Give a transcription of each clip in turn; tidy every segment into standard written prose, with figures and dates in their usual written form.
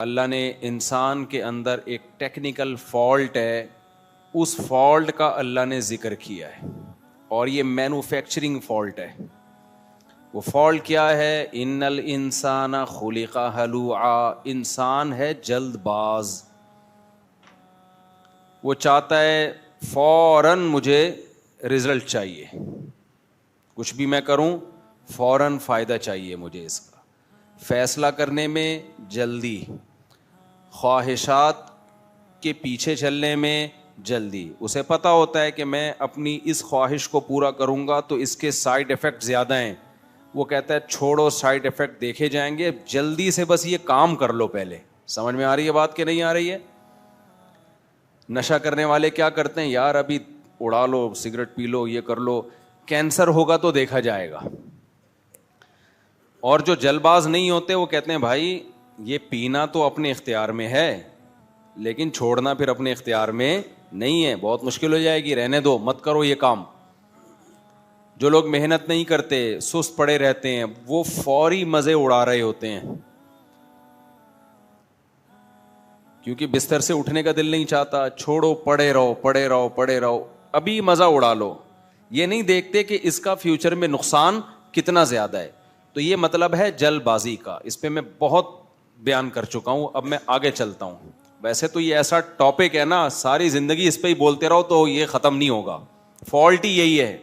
اللہ نے انسان کے اندر ایک ٹیکنیکل فالٹ ہے، اس فالٹ کا اللہ نے ذکر کیا ہے، اور یہ مینوفیکچرنگ فالٹ ہے۔ وہ فالٹ کیا ہے؟ ان الانسان خلق ہلوعا، انسان ہے جلد باز، وہ چاہتا ہے فوراً مجھے رزلٹ چاہیے، کچھ بھی میں کروں فوراً فائدہ چاہیے مجھے، اس کا فیصلہ کرنے میں جلدی، خواہشات کے پیچھے چلنے میں جلدی۔ اسے پتہ ہوتا ہے کہ میں اپنی اس خواہش کو پورا کروں گا تو اس کے سائیڈ ایفیکٹ زیادہ ہیں، وہ کہتا ہے چھوڑو سائیڈ ایفیکٹ دیکھے جائیں گے، جلدی سے بس یہ کام کر لو پہلے۔ سمجھ میں آ رہی ہے بات کہ نہیں آ رہی ہے؟ نشہ کرنے والے کیا کرتے ہیں؟ یار ابھی اڑا لو، سگریٹ پی لو، یہ کر لو، کینسر ہوگا تو دیکھا جائے گا۔ اور جو جلد باز نہیں ہوتے وہ کہتے ہیں بھائی یہ پینا تو اپنے اختیار میں ہے لیکن چھوڑنا پھر اپنے اختیار میں نہیں ہے، بہت مشکل ہو جائے گی، رہنے دو، مت کرو یہ کام۔ جو لوگ محنت نہیں کرتے، سست پڑے رہتے ہیں، وہ فوری مزے اڑا رہے ہوتے ہیں، کیونکہ بستر سے اٹھنے کا دل نہیں چاہتا، چھوڑو، پڑے رہو پڑے رہو پڑے رہو، ابھی مزہ اڑا لو، یہ نہیں دیکھتے کہ اس کا فیوچر میں نقصان کتنا زیادہ ہے۔ تو یہ مطلب ہے جلد بازی کا، اس پہ میں بہت بیان کر چکا ہوں، اب میں آگے چلتا ہوں۔ ویسے تو یہ ایسا ٹاپک ہے نا، ساری زندگی اس پہ ہی بولتے رہو تو یہ ختم نہیں ہوگا۔ فالٹ ہی یہی ہے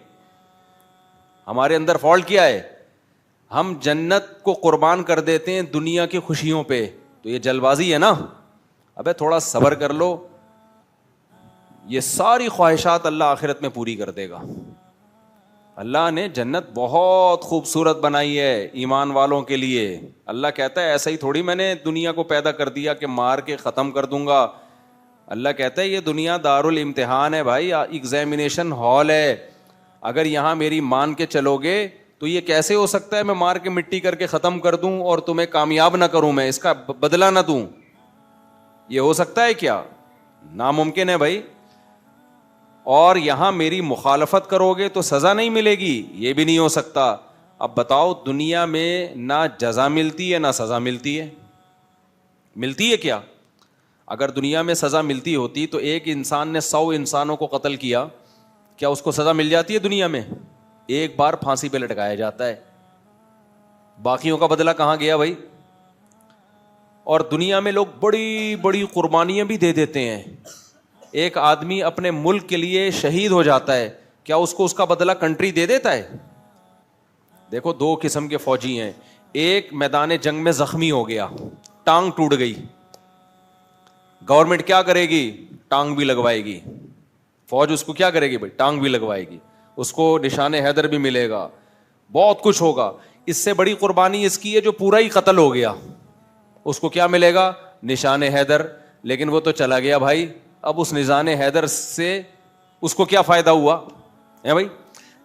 ہمارے اندر۔ فالٹ کیا ہے؟ ہم جنت کو قربان کر دیتے ہیں دنیا کی خوشیوں پہ، تو یہ جلد بازی ہے نا۔ ابے تھوڑا صبر کر لو، یہ ساری خواہشات اللہ آخرت میں پوری کر دے گا۔ اللہ نے جنت بہت خوبصورت بنائی ہے ایمان والوں کے لیے۔ اللہ کہتا ہے ایسا ہی تھوڑی میں نے دنیا کو پیدا کر دیا کہ مار کے ختم کر دوں گا۔ اللہ کہتا ہے یہ دنیا دار الامتحان ہے بھائی، ایگزامینیشن ہال ہے۔ اگر یہاں میری مان کے چلو گے تو یہ کیسے ہو سکتا ہے میں مار کے مٹی کر کے ختم کر دوں اور تمہیں کامیاب نہ کروں، میں اس کا بدلہ نہ دوں؟ یہ ہو سکتا ہے کیا؟ ناممکن ہے بھائی۔ اور یہاں میری مخالفت کرو گے تو سزا نہیں ملے گی، یہ بھی نہیں ہو سکتا۔ اب بتاؤ دنیا میں نہ جزا ملتی ہے نہ سزا ملتی ہے، ملتی ہے کیا؟ اگر دنیا میں سزا ملتی ہوتی تو ایک انسان نے 100 انسانوں کو قتل کیا، کیا اس کو سزا مل جاتی ہے دنیا میں؟ ایک بار پھانسی پہ لٹکایا جاتا ہے، باقیوں کا بدلہ کہاں گیا بھائی؟ اور دنیا میں لوگ بڑی بڑی قربانیاں بھی دے دیتے ہیں۔ ایک آدمی اپنے ملک کے لیے شہید ہو جاتا ہے، کیا اس کو اس کا بدلہ کنٹری دے دیتا ہے؟ دیکھو دو قسم کے فوجی ہیں، ایک میدان جنگ میں زخمی ہو گیا، ٹانگ ٹوٹ گئی، گورنمنٹ کیا کرے گی؟ ٹانگ بھی لگوائے گی۔ فوج اس کو کیا کرے گی بھائی؟ ٹانگ بھی لگوائے گی، اس کو نشان حیدر بھی ملے گا، بہت کچھ ہوگا۔ اس سے بڑی قربانی اس کی ہے جو پورا ہی قتل ہو گیا، اس کو کیا ملے گا؟ نشان حیدر، لیکن وہ تو چلا گیا بھائی۔ اب اس نشان حیدر سے اس کو کیا فائدہ ہوا ہے بھائی؟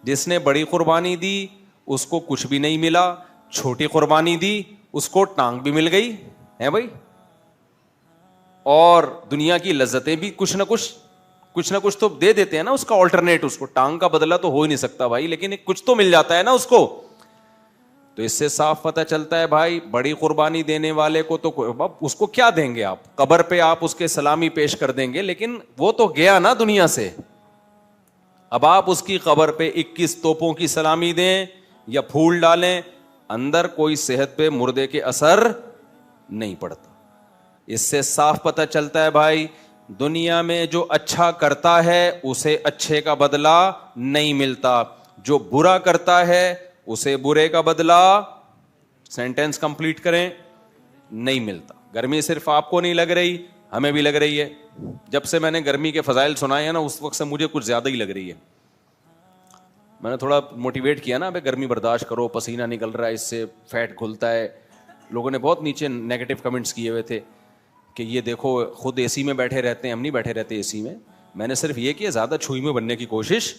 جس نے بڑی قربانی دی اس کو کچھ بھی نہیں ملا، چھوٹی قربانی دی اس کو ٹانگ بھی مل گئی ہے بھائی، اور دنیا کی لذتیں بھی کچھ نہ کچھ تو دے دیتے ہیں نا اس کا آلٹرنیٹ۔ اس کو ٹانگ کا بدلہ تو ہو ہی نہیں سکتا بھائی، لیکن کچھ تو مل جاتا ہے نا اس کو۔ تو اس سے صاف پتہ چلتا ہے بھائی بڑی قربانی دینے والے کو تو اس کو کیا دیں گے آپ؟ قبر پہ آپ اس کے سلامی پیش کر دیں گے، لیکن وہ تو گیا نا دنیا سے۔ اب آپ اس کی قبر پہ 21 توپوں کی سلامی دیں یا پھول ڈالیں، اندر کوئی صحت پہ مردے کے اثر نہیں پڑتا۔ اس سے صاف پتہ چلتا ہے بھائی دنیا میں جو اچھا کرتا ہے اسے اچھے کا بدلہ نہیں ملتا، جو برا کرتا ہے اسے برے کا بدلہ، سینٹینس کمپلیٹ کریں، نہیں ملتا۔ گرمی صرف آپ کو نہیں لگ رہی، ہمیں بھی لگ رہی ہے۔ جب سے میں نے گرمی کے فضائل سنائے ہیں نا اس وقت سے مجھے کچھ زیادہ ہی لگ رہی ہے۔ میں نے تھوڑا موٹیویٹ کیا نا، ابے گرمی برداشت کرو، پسینہ نکل رہا ہے، اس سے فیٹ گھلتا ہے۔ لوگوں نے بہت نیچے نیگیٹو کمنٹس کیے ہوئے تھے کہ یہ دیکھو خود اے سی میں بیٹھے رہتے ہیں، ہم نہیں بیٹھے رہتے اے سی میں۔ میں نے صرف یہ کہ زیادہ چھوئی میں بننے کی کوشش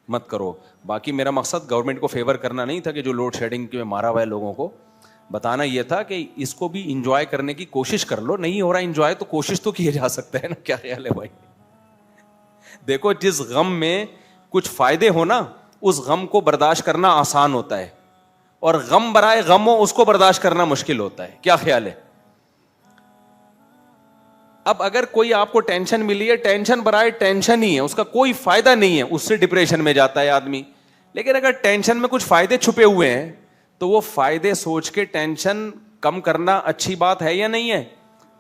مت کرو۔ باقی میرا مقصد گورنمنٹ کو فیور کرنا نہیں تھا کہ جو لوڈ شیڈنگ میں مارا ہوا ہے لوگوں کو، بتانا یہ تھا کہ اس کو بھی انجوائے کرنے کی کوشش کر لو۔ نہیں ہو رہا انجوائے تو کوشش تو کیا جا سکتا ہے نا، کیا خیال ہے بھائی؟ دیکھو جس غم میں کچھ فائدے ہو نا اس غم کو برداشت کرنا آسان ہوتا ہے، اور غم برائے غم ہو اس کو برداشت کرنا مشکل ہوتا ہے۔ کیا خیال ہے؟ اب اگر کوئی آپ کو ٹینشن ملی ہے, ٹینشن برائے ٹینشن ہی ہے, اس کا کوئی فائدہ نہیں ہے, اس سے ڈپریشن میں جاتا ہے آدمی. لیکن اگر ٹینشن میں کچھ فائدے چھپے ہوئے ہیں تو وہ فائدے سوچ کے ٹینشن کم کرنا اچھی بات ہے یا نہیں ہے؟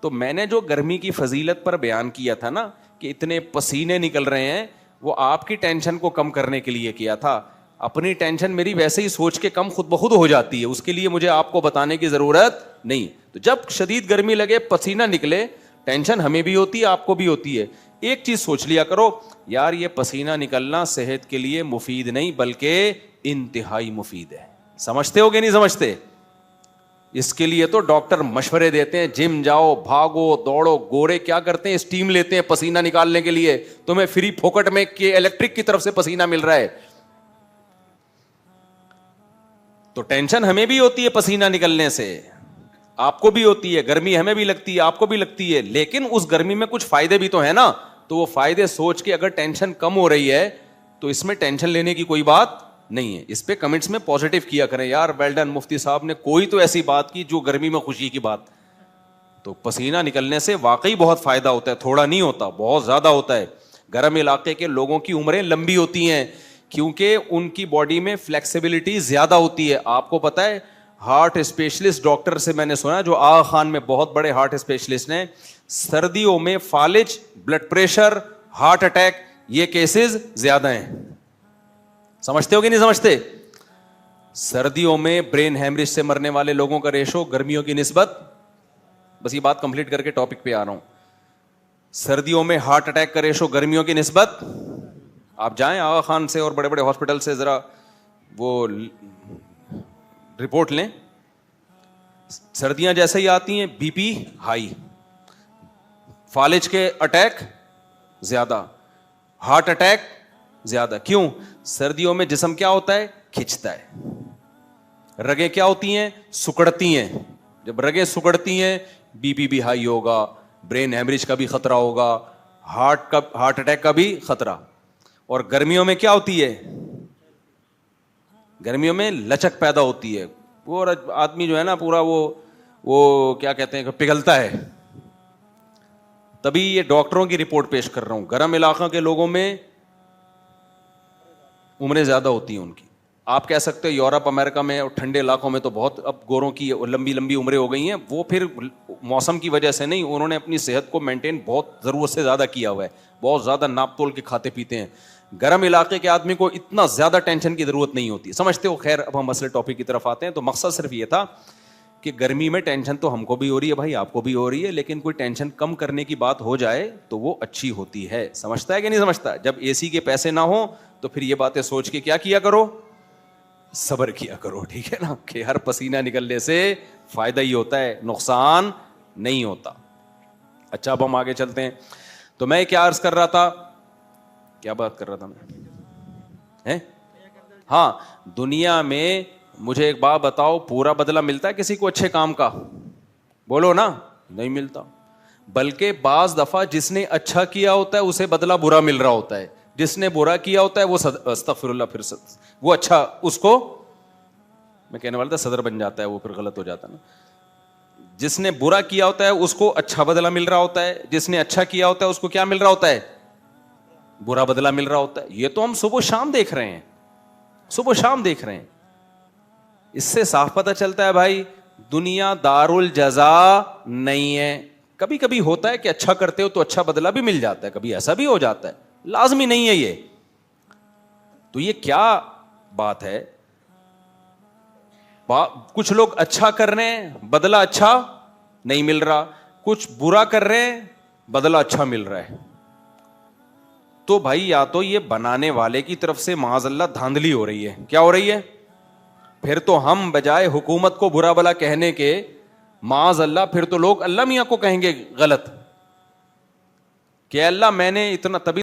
تو میں نے جو گرمی کی فضیلت پر بیان کیا تھا نا کہ اتنے پسینے نکل رہے ہیں, وہ آپ کی ٹینشن کو کم کرنے کے لیے کیا تھا. اپنی ٹینشن میری ویسے ہی سوچ کے کم خود بخود ہو جاتی ہے, اس کے لیے مجھے آپ کو بتانے کی ضرورت نہیں. تو جب شدید گرمی لگے, پسینہ نکلے, ٹینشن ہمیں بھی ہوتی ہے, آپ کو بھی ہوتی ہے. ایک چیز سوچ لیا کرو, یار یہ پسینہ نکلنا صحت کے لیے مفید نہیں بلکہ انتہائی مفید ہے. سمجھتے ہو کہ نہیں سمجھتے؟ اس کے لیے تو ڈاکٹر مشورے دیتے ہیں, جم جاؤ, بھاگو دوڑو. گورے کیا کرتے ہیں, اسٹیم لیتے ہیں پسینہ نکالنے کے لیے. تمہیں فری پھوکٹ میں کہ الیکٹرک کی طرف سے پسینہ مل رہا ہے. تو ٹینشن ہمیں بھی ہوتی ہے پسینہ نکلنے سے, آپ کو بھی ہوتی ہے. گرمی ہمیں بھی لگتی ہے, آپ کو بھی لگتی ہے. لیکن اس گرمی میں کچھ فائدے بھی تو ہیں نا, تو وہ فائدے سوچ کے اگر ٹینشن کم ہو رہی ہے تو اس میں ٹینشن لینے کی کوئی بات نہیں ہے. اس پہ کمنٹس میں پازیٹیو کیا کریں, یار ویل ڈن مفتی صاحب نے کوئی تو ایسی بات کی جو گرمی میں خوشی کی بات. تو پسینہ نکلنے سے واقعی بہت فائدہ ہوتا ہے, تھوڑا نہیں ہوتا, بہت زیادہ ہوتا ہے. گرم علاقے کے لوگوں کی عمریں لمبی ہوتی ہیں کیونکہ ان کی باڈی میں فلیکسیبلٹی زیادہ ہوتی ہے. آپ کو پتا ہے, ہارٹ اسپیشلسٹ ڈاکٹر سے میں نے سنا, جو آغا خان میں بہت بڑے ہارٹ اسپیشلسٹ ہیں, سردیوں میں فالج, بلڈ پریشر, ہارٹ اٹیک, یہ کیسز زیادہ ہیں. سمجھتے ہو کہ نہیں سمجھتے؟ سردیوں میں برین ہیمریج سے مرنے والے لوگوں کا ریشو گرمیوں کی نسبت, بس یہ بات کمپلیٹ کر کے ٹاپک پہ آ رہا ہوں, سردیوں میں ہارٹ اٹیک کا ریشو گرمیوں کی نسبت, آپ جائیں آغا خان سے اور بڑے بڑے ہاسپٹل سے ذرا وہ رپورٹ لیں. سردیاں جیسے ہی آتی ہیں بی پی ہائی, فالج کے اٹیک زیادہ, ہارٹ اٹیک زیادہ. کیوں؟ سردیوں میں جسم کیا ہوتا ہے, کھنچتا ہے. رگیں کیا ہوتی ہیں, سکڑتی ہیں. جب رگیں سکڑتی ہیں بی پی بھی ہائی ہوگا, برین ہیمریج کا بھی خطرہ ہوگا, ہارٹ اٹیک کا بھی خطرہ. اور گرمیوں میں کیا ہوتی ہے, گرمیوں میں لچک پیدا ہوتی ہے. وہ آدمی جو ہے نا پورا وہ کیا کہتے ہیں کہ پگھلتا ہے. تبھی یہ ڈاکٹروں کی رپورٹ پیش کر رہا ہوں, گرم علاقوں کے لوگوں میں عمریں زیادہ ہوتی ہیں ان کی. آپ کہہ سکتے ہو یورپ امریکہ میں اور ٹھنڈے علاقوں میں تو بہت اب گوروں کی لمبی لمبی عمریں ہو گئی ہیں. وہ پھر موسم کی وجہ سے نہیں, انہوں نے اپنی صحت کو مینٹین بہت ضرورت سے زیادہ کیا ہوا ہے, بہت زیادہ ناپ تول کے کھاتے پیتے ہیں. گرم علاقے کے آدمی کو اتنا زیادہ ٹینشن کی ضرورت نہیں ہوتی. سمجھتے ہو؟ خیر اب ہم اصل ٹاپک کی طرف آتے ہیں. تو مقصد صرف یہ تھا کہ گرمی میں ٹینشن تو ہم کو بھی ہو رہی ہے بھائی, آپ کو بھی ہو رہی ہے, لیکن کوئی ٹینشن کم کرنے کی بات ہو جائے تو وہ اچھی ہوتی ہے. سمجھتا ہے کہ نہیں سمجھتا؟ جب اے سی کے پیسے نہ ہوں تو پھر یہ باتیں سوچ کے کیا کیا کرو, صبر کیا کرو, ٹھیک ہے نا, کہ ہر پسینہ نکلنے سے فائدہ ہی ہوتا ہے, نقصان نہیں ہوتا. اچھا اب ہم آگے چلتے ہیں. تو میں کیا عرض کر رہا تھا, کیا بات کر رہا تھا میں, ہاں, دنیا میں مجھے ایک بات بتاؤ, پورا بدلہ ملتا ہے کسی کو اچھے کام کا؟ بولو نا, نہیں ملتا. بلکہ بعض دفعہ جس نے اچھا کیا ہوتا ہے اسے بدلہ برا مل رہا ہوتا ہے, جس نے برا کیا ہوتا ہے وہ استغفر اللہ, پھر وہ اچھا, اس کو میں کہنے والا تھا صدر بن جاتا ہے, وہ پھر غلط ہو جاتا ہے نا. جس نے برا کیا ہوتا ہے اس کو اچھا بدلہ مل رہا ہوتا ہے, جس نے اچھا کیا ہوتا ہے اس کو کیا مل رہا ہوتا ہے, برا بدلہ مل رہا ہوتا ہے. یہ تو ہم صبح شام دیکھ رہے ہیں, صبح شام دیکھ رہے ہیں. اس سے صاف پتہ چلتا ہے بھائی دنیا دار الجزا نہیں ہے. کبھی کبھی ہوتا ہے کہ اچھا کرتے ہو تو اچھا بدلہ بھی مل جاتا ہے, کبھی ایسا بھی ہو جاتا ہے, لازمی نہیں ہے یہ. تو یہ کیا بات ہے, کچھ لوگ اچھا کر رہے ہیں بدلہ اچھا نہیں مل رہا, کچھ برا کر رہے ہیں بدلہ اچھا مل رہا ہے. تو بھائی یا تو یہ بنانے والے کی طرف سے معاذ اللہ دھاندلی ہو رہی ہے. کیا ہو رہی ہے؟ پھر تو ہم بجائے حکومت کو برا بلا کہنے کے معاذ اللہ, پھر تو لوگ اللہ میاں کو کہیں گے غلط کہ اللہ میں نے اتنا, تبھی